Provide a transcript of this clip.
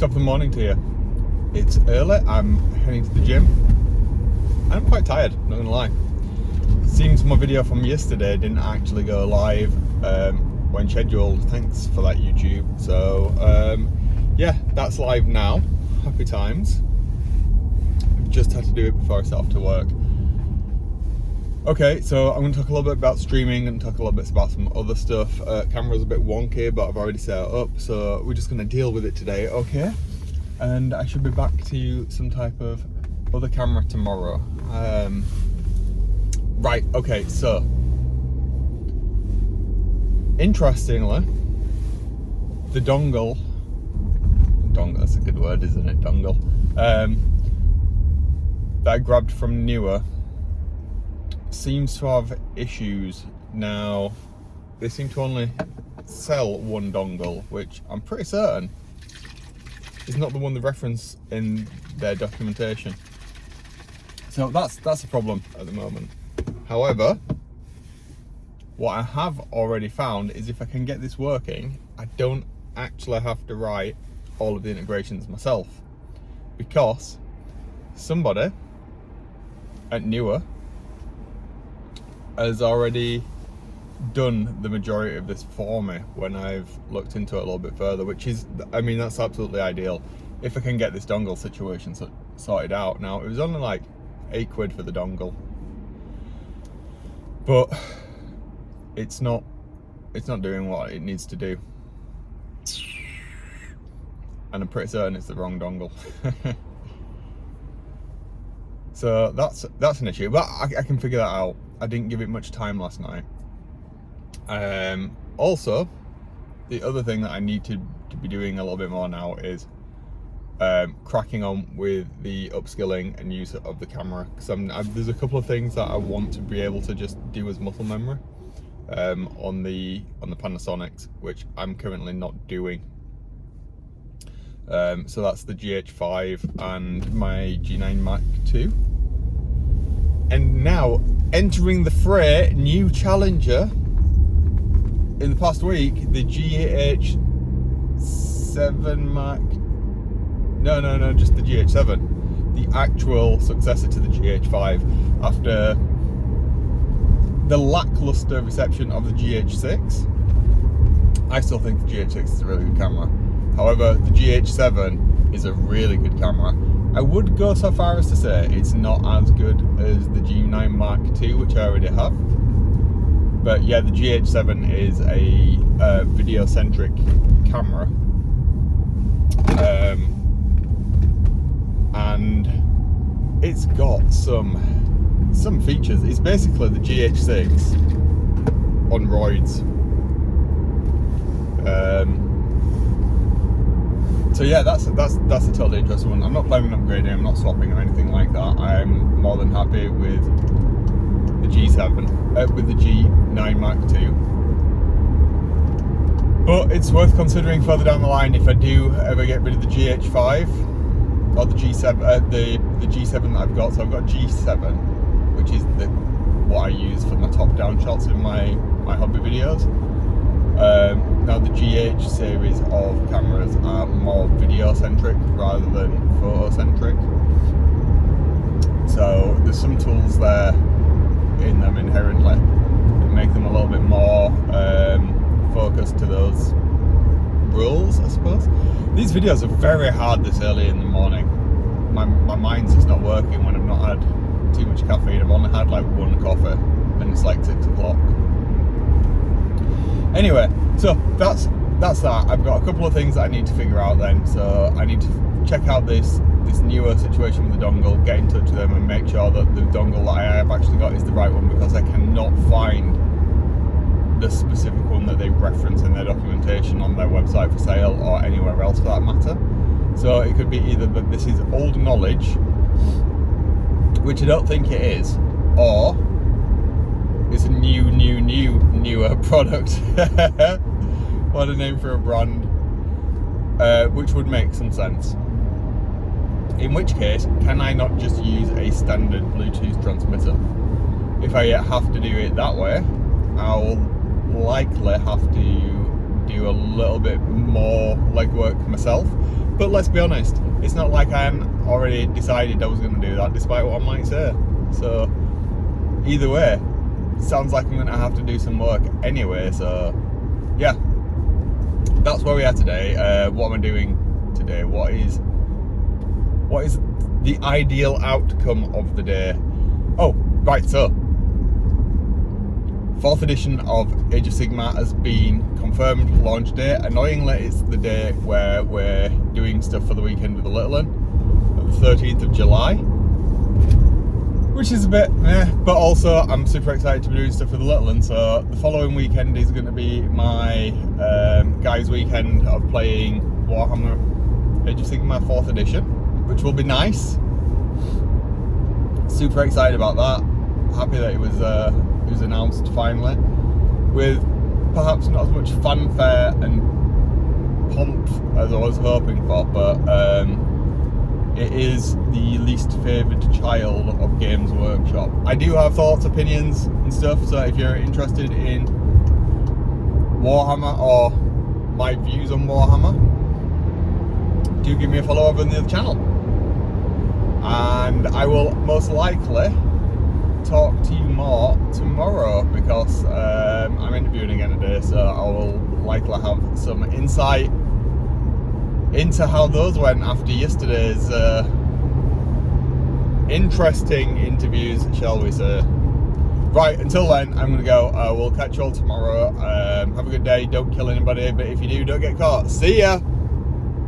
Top of the morning to you. It's early, I'm heading to the gym. I'm quite tired, not gonna lie. Seems my video from yesterday didn't actually go live when scheduled. Thanks for that, YouTube. So yeah, that's live now. Happy times. Just had to do it before I set off to work. Okay, so I'm going to talk a little bit about streaming and talk a little bit about some other stuff. Camera's a bit wonky, but I've already set it up, so we're just going to deal with it today, okay? And I should be back to you some type of other camera tomorrow. Right, okay, so interestingly, the dongle, that's a good word, isn't it? Dongle. That I grabbed from Neewer seems to have issues now. They seem to only sell one dongle, which I'm pretty certain is not the one they reference in their documentation. So that's a problem at the moment. However, what I have already found is if I can get this working, I don't actually have to write all of the integrations myself, because somebody at Neewer has already done the majority of this for me when I've looked into it a little bit further, which is, I mean, that's absolutely ideal if I can get this dongle situation sorted out. Now, it was only like £8 for the dongle, but it's not doing what it needs to do, and I'm pretty certain it's the wrong dongle. So that's an issue, but I can figure that out. I didn't give it much time last night. Also, the other thing that I need to be doing a little bit more now is cracking on with the upskilling and use of the camera, because there's a couple of things that I want to be able to just do as muscle memory on the Panasonics, which I'm currently not doing. So that's the GH5 and my G9 Mark II. And now, entering the fray, new challenger in the past week, the GH7 Mark... No, just the GH7. The actual successor to the GH5, after the lackluster reception of the GH6. I still think the GH6 is a really good camera. However, the GH7 is a really good camera. I would go so far as to say it's not as good as the G9 Mark II, which I already have. But yeah, the GH7 is a video-centric camera. And it's got some features. It's basically the GH6 on roids. So yeah, that's a totally interesting one. I'm not planning on upgrading, I'm not swapping or anything like that. I'm more than happy with the G7, with the G9 Mark II. But it's worth considering further down the line if I do ever get rid of the GH5 or the G7, the G7 that I've got. So I've got G7, which is what I use for my top-down shots in my hobby videos. Now the GH series of cameras are more video-centric rather than photo-centric. So there's some tools there in them inherently that make them a little bit more focused to those rules, I suppose. These videos are very hard this early in the morning. My mind's just not working when I've not had too much caffeine. I've only had like one coffee and it's like 6 o'clock. Anyway, so that's that. I've got a couple of things that I need to figure out then. So I need to check out this Neewer situation with the dongle, get in touch with them and make sure that the dongle that I have actually got is the right one, because I cannot find the specific one that they reference in their documentation on their website for sale or anywhere else for that matter. So it could be either that this is old knowledge, which I don't think it is, or it's a newer product. What a name for a brand. Which would make some sense. In which case, can I not just use a standard Bluetooth transmitter? If I have to do it that way, I'll likely have to do a little bit more legwork myself. But let's be honest, it's not like I hadn't already decided I was going to do that, despite what I might say. So either way, it sounds like I'm going to have to do some work anyway. So yeah, that's where we are today. What am I doing today? What is the ideal outcome of the day? Oh, right, so 4th edition of Age of Sigmar has been confirmed launch date. Annoyingly, it's the day where we're doing stuff for the weekend with the little one, the 13th of July, which is a bit meh, but also I'm super excited to be doing stuff for the little one. So the following weekend is going to be my guys' weekend of playing Warhammer Age of Sigmar 4th edition, which will be nice. Super excited about that. Happy that it was announced finally, with perhaps not as much fanfare and pomp as I was hoping for, but it is the least favoured child of Games Workshop. I do have thoughts, opinions and stuff, so if you're interested in Warhammer or my views on Warhammer, do give me a follow over on the other channel, and I will most likely talk to you more tomorrow, because I'm interviewing again today, so I will likely have some insight into how those went after yesterday's interesting interviews, shall we say. Right, until then, I'm gonna go. We'll catch you all tomorrow. Have a good day, don't kill anybody, but if you do, don't get caught. See ya!